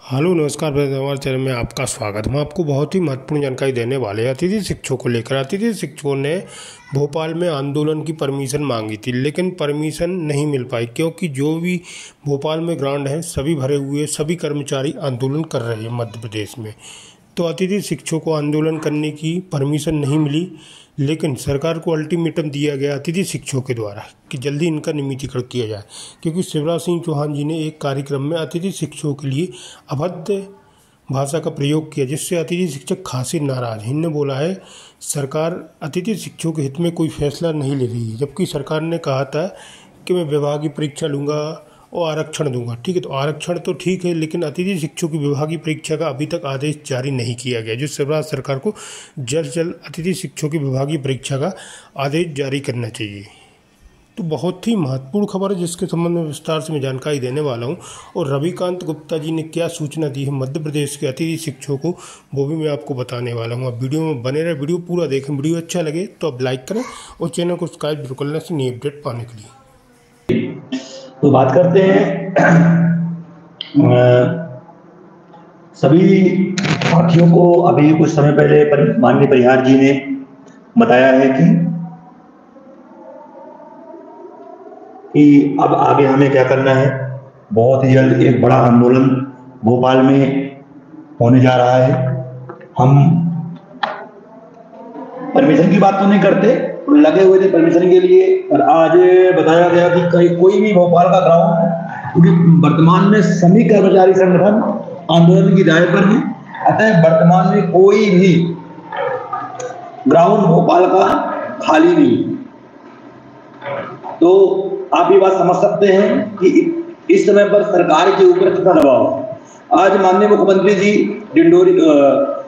Hello नमस्कार brother, हमारे channel में आपका स्वागत। हम आपको बहुत ही महत्वपूर्ण जानकारी देने वाले हैं अतिथि शिक्षकों को लेकर। अतिथि शिक्षकों ने भोपाल में आंदोलन की परमिशन मांगी थी, लेकिन परमिशन नहीं मिल पाई क्योंकि जो भी भोपाल में ग्राउंड हैं सभी भरे हुए, सभी कर्मचारी आंदोलन कर रहे हैं मध्य प्रदेश में। तो अतिथि शिक्षकों को आंदोलन करने की परमिशन नहीं मिली, लेकिन सरकार को अल्टीमेटम दिया गया अतिथि शिक्षकों के द्वारा कि जल्दी इनका नियमितीकरण किया जाए, क्योंकि शिवराज सिंह चौहान जी ने एक कार्यक्रम में अतिथि शिक्षकों के लिए अभद्र भाषा का प्रयोग किया, जिससे अतिथि शिक्षक खासी नाराज हैं। इन्होंने बोला है सरकार अतिथि शिक्षकों के हित में कोई फैसला नहीं ले रही है, जबकि सरकार ने कहा था कि मैं विभागीय परीक्षा लूँगा और आरक्षण दूंगा। ठीक है, तो आरक्षण तो ठीक है, लेकिन अतिथि शिक्षकों की विभागीय परीक्षा का अभी तक आदेश जारी नहीं किया गया, जो शिवराज सरकार को जल्द से जल्द अतिथि शिक्षकों की विभागीय परीक्षा का आदेश जारी करना चाहिए। तो बहुत ही महत्वपूर्ण खबर है, जिसके संबंध में विस्तार से मैं जानकारी देने वाला हूं। और रविकांत गुप्ता जी ने क्या सूचना दी है मध्य प्रदेश के अतिथि शिक्षकों को, वो भी मैं आपको बताने वाला हूं। आप वीडियो में बने रहे, वीडियो पूरा देखें। वीडियो अच्छा लगे तो आप लाइक करें और चैनल को सब्सक्राइब जरूर कर लें से नई अपडेट पाने के लिए। तो बात करते हैं सभी साथियों को। अभी कुछ समय पहले माननीय परिहार जी ने बताया है कि अब आगे हमें क्या करना है। बहुत ही जल्द एक बड़ा आंदोलन भोपाल में होने जा रहा है। हम परमिशन की बात तो नहीं करते, लगे हुए थे परमिशन के लिए, और आज बताया गया कि कोई भी भोपाल का ग्राउंड, क्योंकि वर्तमान में सभी कर्मचारी संगठन आंदोलन की राय पर हैं, अतः वर्तमान में कोई भी ग्राउंड भोपाल का खाली नहीं। तो आप ये बात समझ सकते हैं कि इस समय पर सरकार के ऊपर कितना दबाव। आज माननीय मुख्यमंत्री जी डिंडोरी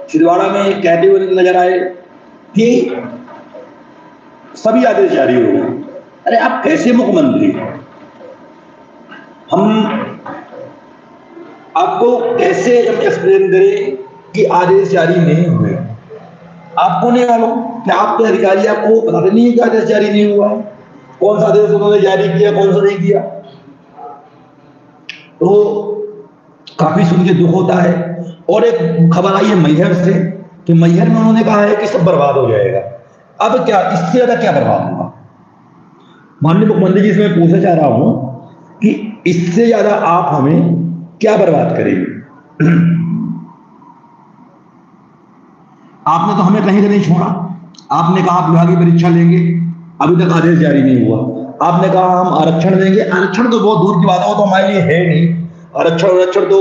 छिंदवाड़ा में कहते हुए नजर आए कि सभी आदेश जारी हो गए। अरे आप कैसे मुख्यमंत्री, हम आपको कैसे एक्सप्लेन करें कि आदेश जारी नहीं हुए? आपको नहीं मालूम कि आपके अधिकारी आपको बताते नहीं है कि आदेश जारी नहीं हुआ है, कौन सा आदेश उन्होंने जारी किया, कौन सा नहीं किया। तो काफी सुन के दुख होता है। और एक खबर आई है मैहर से कि मैहर में उन्होंने कहा है कि सब बर्बाद हो जाएगा। अब क्या, इससे ज्यादा क्या बर्बाद होगा? माननीय मुख्यमंत्री जी से मैं पूछना चाह रहा हूं कि इससे ज्यादा आप हमें क्या बर्बाद करेंगे? आपने तो हमें कहीं का नहीं छोड़ा। आपने कहा आप विभागीय परीक्षा लेंगे, अभी तक आदेश जारी नहीं हुआ। आपने कहा हम आरक्षण देंगे, आरक्षण तो बहुत दूर की बात है, वो तो हमारे लिए है नहीं। आरक्षण तो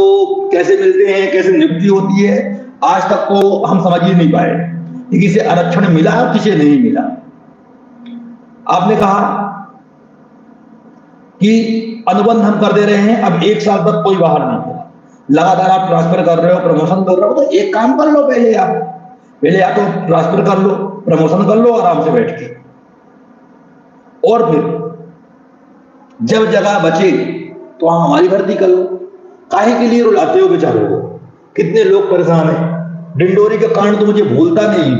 कैसे मिलते हैं, कैसे नियुक्ति होती है, आज तक तो हम समझ ही नहीं पाए कि किसे आरक्षण मिला और किसे नहीं मिला। आपने कहा कि अनुबंध हम कर दे रहे हैं, अब 1 साल तक कोई बाहर नहीं होगा। लगातार आप ट्रांसफर कर रहे हो, प्रमोशन कर रहे हो, तो एक काम कर लो, पहले या तो ट्रांसफर कर लो, प्रमोशन कर लो आराम से बैठ के, और फिर जब जगह बचे तो आप हमारी भर्ती कर लो। काहे के लिए रुलाते हो बेचारों को? कितने लोग परेशान हैं। डिंडोरी के कांड तो मुझे भूलता नहीं,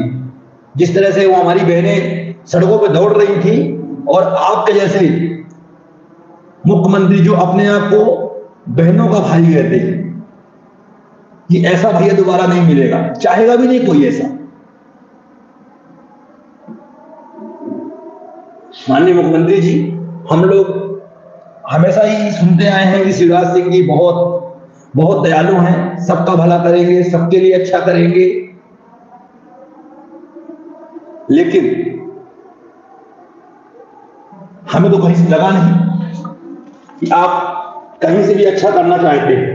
जिस तरह से वो हमारी बहनें सड़कों पे दौड़ रही थी, और आपके जैसे मुख्यमंत्री जो अपने आप को बहनों का भाई कहते हैं, कि ऐसा भैया दोबारा नहीं मिलेगा, चाहेगा भी नहीं कोई ऐसा। माननीय मुख्यमंत्री जी, हम लोग हमेशा ही सुनते आए हैं कि शिवराज सिंह जी बहुत बहुत दयालु हैं, सबका भला करेंगे, सबके लिए अच्छा करेंगे, लेकिन हमें तो कहीं से लगा नहीं कि आप कहीं से भी अच्छा करना चाहते हैं।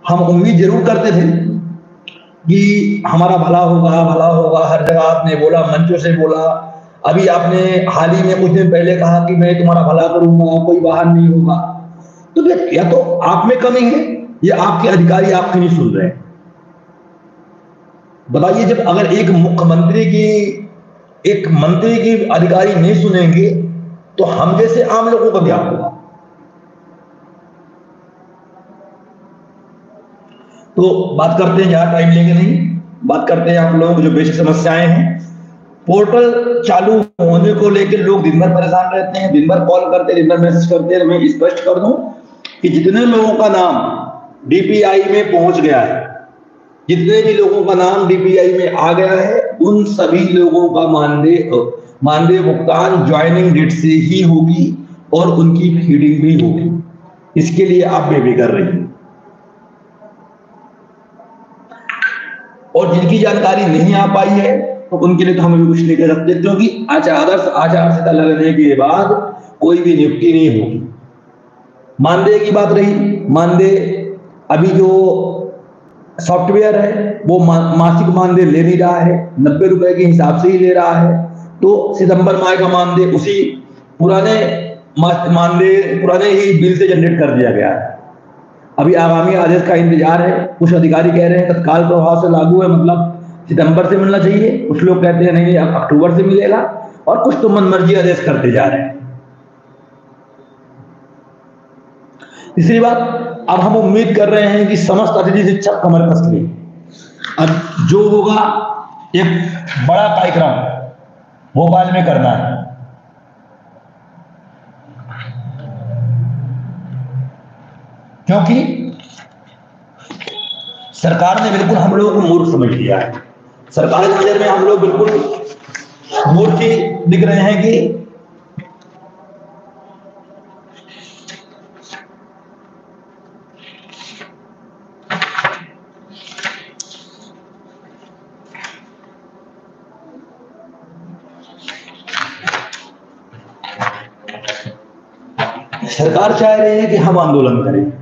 हम उम्मीद जरूर करते थे कि हमारा भला होगा। हर जगह आपने बोला, मंचों से बोला। अभी आपने हाल ही में कुछ दिन पहले कहा कि मैं तुम्हारा भला करूंगा, कोई बाहर नहीं होगा। तो फिर या तो आप में कमी है या आपके अधिकारी आपकी नहीं सुन रहे हैं। बताइए, जब अगर एक मंत्री की अधिकारी नहीं सुनेंगे तो हम जैसे आम लोगों का क्या होगा? तो बात करते हैं, ज्यादा टाइम लेंगे नहीं, बात करते हैं आप लोगों को जो बेसिक समस्याएं हैं। पोर्टल चालू होने को लेकर लोग दिन भर परेशान रहते हैं, दिन भर कॉल करते हैं, दिन भर मैसेज करते हैं। मैं स्पष्ट कर दूं कि जितने लोगों का नाम डीपीआई में पहुंच गया है, जितने भी लोगों का नाम डीपीआई में आ गया है, उन सभी लोगों का मानदेय भुगतान ज्वाइनिंग डेट से ही होगी और उनकी फीडिंग भी होगी। इसके लिए आप बेफिक्र रहिए। और जिनकी जानकारी नहीं आ पाई है तो उनके लिए तो हम भी कुछ नहीं कर सकते, क्योंकि आचार संहिता लगने के बाद कोई भी नियुक्ति नहीं होगी। मानदेय की बात रही, मानदेय अभी जो सॉफ्टवेयर है वो मासिक मानदेय ले नहीं रहा है, 90 रुपए के हिसाब से ही ले रहा है। तो सितंबर माह का मानदेय उसी पुराने ही बिल से जनरेट कर दिया गया है। अभी आगामी आदेश का इंतजार है। कुछ अधिकारी कह रहे हैं तत्काल प्रभाव से लागू है, मतलब सितंबर से मिलना चाहिए। कुछ लोग कहते हैं नहीं अब अक्टूबर से मिलेगा, और कुछ तो मनमर्जी आदेश करते जा रहे हैं। तीसरी बात, अब हम उम्मीद कर रहे हैं कि समस्त अतिथि शिक्षक कमर कस लें। अब जो होगा एक बड़ा कार्यक्रम भोपाल में करना है। क्योंकि सरकार ने बिल्कुल हम लोगों को मूर्ख समझ लिया है। सरकार की नजर में हम लोग बिल्कुल मूर्ख ही दिख रहे हैं कि सरकार चाह रहे हैं कि हम आंदोलन करें,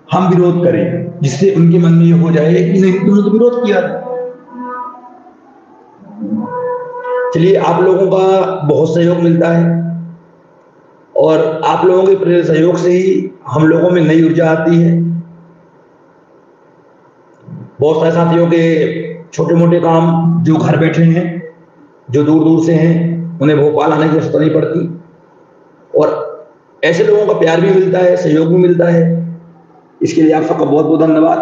हम विरोध करें, जिससे उनके मन में ये हो जाए कि नहीं तुमने तो विरोध किया था। चलिए, आप लोगों का बहुत सहयोग मिलता है और आप लोगों के प्रेरक सहयोग से ही हम लोगों में नई ऊर्जा आती है। बहुत सारे साथियों के छोटे मोटे काम जो घर बैठे हैं, जो दूर दूर से हैं, उन्हें भोपाल आने की जरूरत नहीं पड़ती, और ऐसे लोगों का प्यार भी मिलता है, सहयोग भी मिलता है। इसके लिए आप सबका बहुत बहुत धन्यवाद।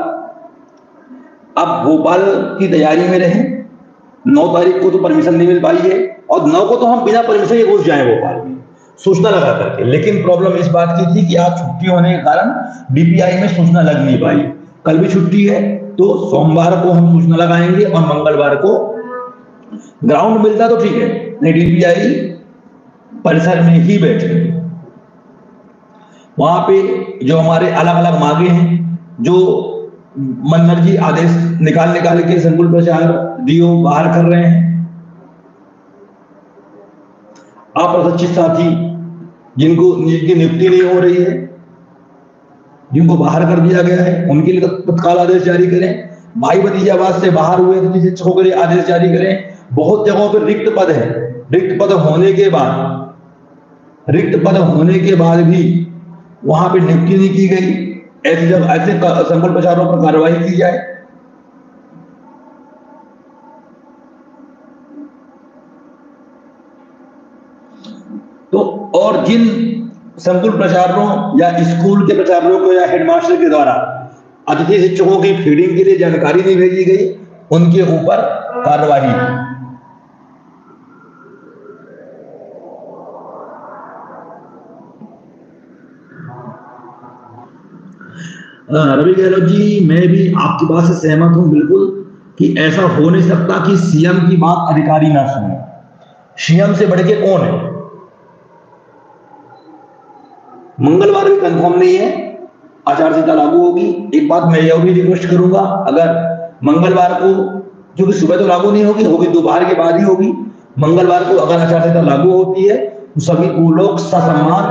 अब भोपाल की तैयारी में रहें। 9 तारीख को तो परमिशन नहीं मिल पाई है, और 9 को तो हम बिना परमिशन के घुस जाए भोपाल में सूचना लगा करके। लेकिन प्रॉब्लम इस बात की थी कि आज छुट्टी होने के कारण डीपीआई में सूचना लग नहीं पाई। कल भी छुट्टी है तो सोमवार को हम सूचना लगाएंगे, और मंगलवार को ग्राउंड मिलता तो ठीक है, नहीं डीपीआई परिसर में ही बैठेंगे। वहां पे जो हमारे अलग अलग मांगे हैं, जो मनमर्जी आदेश निकाल के संकुल प्रचार डीओ बाहर कर रहे हैं, अप्रशिक्षित साथी जिनकी नियुक्ति नहीं हो रही है, जिनको बाहर कर दिया गया है, उनके लिए तत्काल आदेश जारी करें। भाई भतीजावाद से बाहर हुए तो शिक्षकों के लिए आदेश जारी करें। बहुत जगहों पर रिक्त पद है, रिक्त पद होने के बाद भी वहां पे नियुक्ति नहीं की गई। ऐसे संकुल प्रचारों पर कार्रवाई की जाए। तो और जिन संकुल प्रचारों या स्कूल के प्रचारों को या हेडमास्टर के द्वारा अतिथि शिक्षकों की फीडिंग के लिए जानकारी नहीं भेजी गई, उनके ऊपर कार्रवाई। रवि गहलोत जी, मैं भी आपकी बात से सहमत हूं बिल्कुल, कि ऐसा हो नहीं सकता कि सीएम की बात अधिकारी ना सुने। सीएम से बढ़ के कौन है? मंगलवार भी कंफर्म नहीं है, आचार संहिता लागू होगी। एक बात मैं यह भी रिक्वेस्ट करूंगा, अगर मंगलवार को, क्योंकि सुबह तो लागू नहीं होगी, दोपहर के बाद ही होगी। मंगलवार को अगर आचार संहिता लागू होती है तो सभी लोग ससम्मान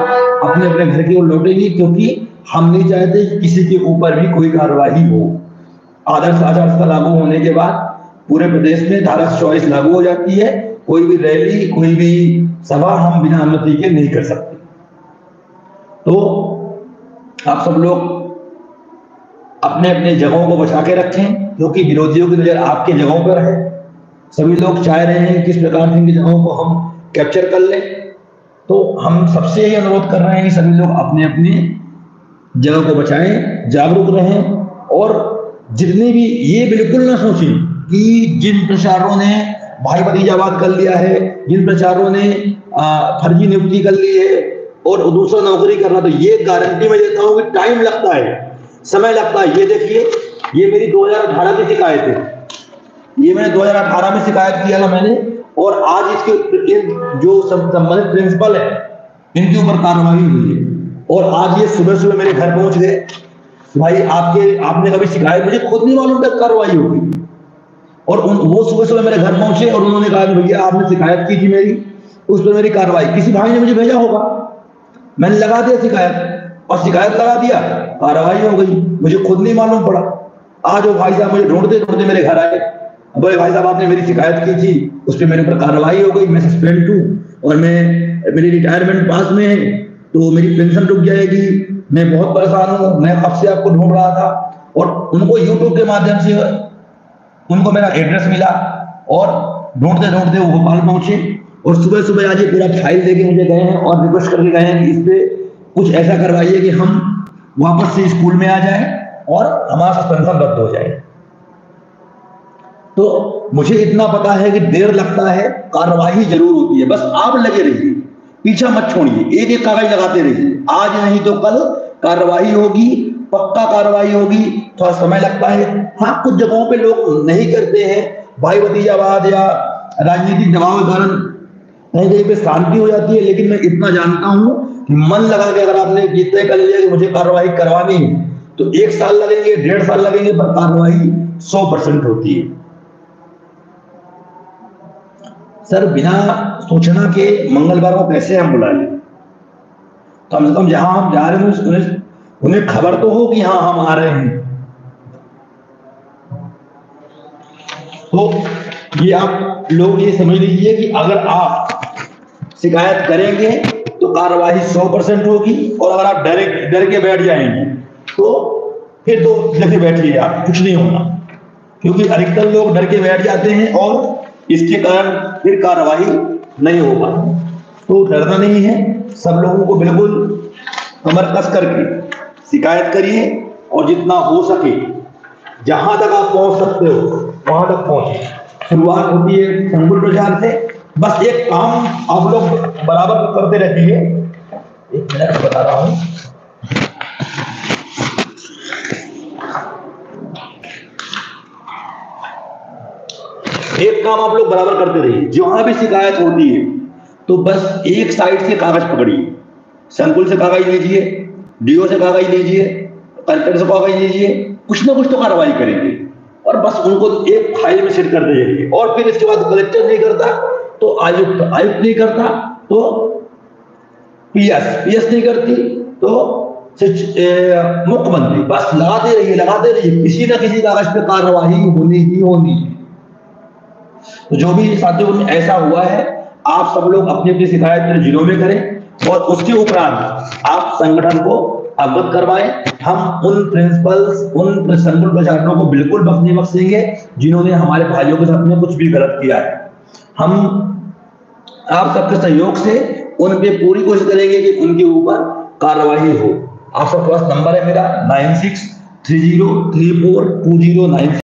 अपने अपने घर की ओर लौटेंगे, क्योंकि हम नहीं चाहते कि किसी के ऊपर भी कोई कार्रवाई हो। आदर्श आचार संहिता लागू होने के बाद पूरे प्रदेश में धारा 24 लागू हो जाती है। कोई भी रैली, कोई भी सभा हम बिना अनुमति के नहीं कर सकते। तो आप सब लोग अपने अपने जगहों को बचा के रखें, क्योंकि विरोधियों की नजर आपके जगहों पर है। सभी लोग चाह रहे हैं किस प्रकार से इनकी जगहों को हम कैप्चर कर लें। तो हम सबसे यही अनुरोध कर रहे हैं कि सभी लोग अपने अपने जगह को बचाएं, जागरूक रहें, और जितने भी ये बिल्कुल ना सोचें कि जिन प्रचारों ने भाई भतीजावाद कर लिया है, जिन प्रचारों ने फर्जी नियुक्ति कर ली है और दूसरा नौकरी करना, तो ये गारंटी मैं देता हूँ कि टाइम लगता है, समय लगता है। ये देखिए, ये मेरी 2018 की शिकायत है, ये मैंने 2018 में शिकायत किया था मैंने, और आज इसके जो संबंधित प्रिंसिपल है इनके ऊपर कार्रवाई हुई है। और आज ये सुबह सुबह मेरे घर पहुंच गए, भाई आपने कभी शिकायत, मुझे खुद नहीं मालूम था कार्रवाई होगी, और वो सुबह सुबह मेरे घर पहुंचे और उन्होंने कहा कि भैया आपने शिकायत की थी मेरी, उस पर मेरी कार्रवाई, किसी भाई ने मुझे भेजा होगा, मैंने लगा दिया शिकायत, और शिकायत लगा दिया, कार्रवाई हो गई, मुझे खुद नहीं मालूम पड़ा। आज वो भाई साहब मुझे ढूंढते ढूंढते मेरे घर आए, बोले भाई साहब आपने मेरी शिकायत की थी, उस पर मेरे ऊपर कार्रवाई हो गई, मैं सस्पेंड हूँ और मेरी रिटायरमेंट पास में है, तो मेरी पेंशन रुक जाएगी, मैं बहुत परेशान हूँ, मैं कब से आपको ढूंढ रहा था। और उनको यूट्यूब के माध्यम से उनको मेरा एड्रेस मिला और ढूंढते ढूंढते वो भोपाल पहुंचे, और सुबह सुबह आज ये पूरा फाइल लेके मुझे गए हैं और रिक्वेस्ट करके गए हैं कि इस पे कुछ ऐसा करवाइए कि हम वापस से स्कूल में आ जाए और हमारा सस्पेंशन रद्द हो जाए। तो मुझे इतना पता है कि देर लगता है, कार्रवाई जरूर होती है, बस आप लगे रहिए, पीछा मत छोड़िए, एक एक कागज लगाते रहिए, आज नहीं तो कल कार्रवाई होगी, पक्का कार्रवाई होगी। थोड़ा समय लगता है, हाँ कुछ जगहों पे लोग नहीं करते हैं, भाई भतीजावाद या राजनीतिक दबाव के कारण कहीं कहीं पे शांति हो जाती है, लेकिन मैं इतना जानता हूं कि मन लगा के अगर आपने तय कर लिया कि मुझे कार्रवाई करवानी है, तो 1 साल लगेंगे, 1.5 साल लगेंगे, पर कार्रवाई 100% होती है। सर बिना सूचना के मंगलवार को कैसे हम बुला लें? कम से कम जहां हम जा रहे हैं उन्हें खबर तो हो कि हाँ हम आ रहे हैं। तो ये आप लोग ये समझ लीजिए कि अगर आप शिकायत करेंगे तो कार्रवाई 100% होगी, और अगर आप डर के बैठ जाएंगे तो फिर तो लगे बैठिए आप, कुछ नहीं होगा, क्योंकि अधिकतर लोग डर के बैठ जाते हैं और इसके कारण फिर कार्रवाई नहीं होगा। तो डरना नहीं है, सब लोगों को बिल्कुल कमर कस करके शिकायत करिए, और जितना हो सके जहां तक आप पहुंच सकते हो वहां तक पहुंचे। शुरुआत होती है संकुल प्रचार से, बस एक काम आप लोग बराबर करते रहती है। 1 मिनट बता रहा हूं, एक काम आप लोग बराबर करते रहिए, जहां भी शिकायत होती है तो बस एक साइड से कागज पकड़िए, संकुल से कागज लीजिए, डीओ से कागज लीजिए, कलेक्टर से कागज लीजिए, कुछ ना कुछ तो कार्रवाई करेंगे, और बस उनको एक फाइल में सेट कर दीजिए। और फिर इसके बाद कलेक्टर नहीं करता तो आयुक्त नहीं करता तो पीएस नहीं करती तो मुख्यमंत्री, बस लगाते रहिए, किसी ना किसी कागज पे कार्रवाई होनी ही होनी है। तो जो भी साथियों में ऐसा हुआ है, आप सब लोग अपनी अपनी शिकायत मेरे जिलों में करें, और उसके उपरांत आप संगठन को अवगत करवाएं। हम उन प्रिंसिपल्स, उन संकुल प्रचारकों को बिल्कुल नहीं बख्शेंगे जिन्होंने हमारे भाइयों के साथ में कुछ भी गलत किया है। हम आप सबके सहयोग से उन पे पूरी कोशिश करेंगे कि उनके ऊपर कार्रवाई हो। आप सबके पास नंबर है मेरा 9630342096।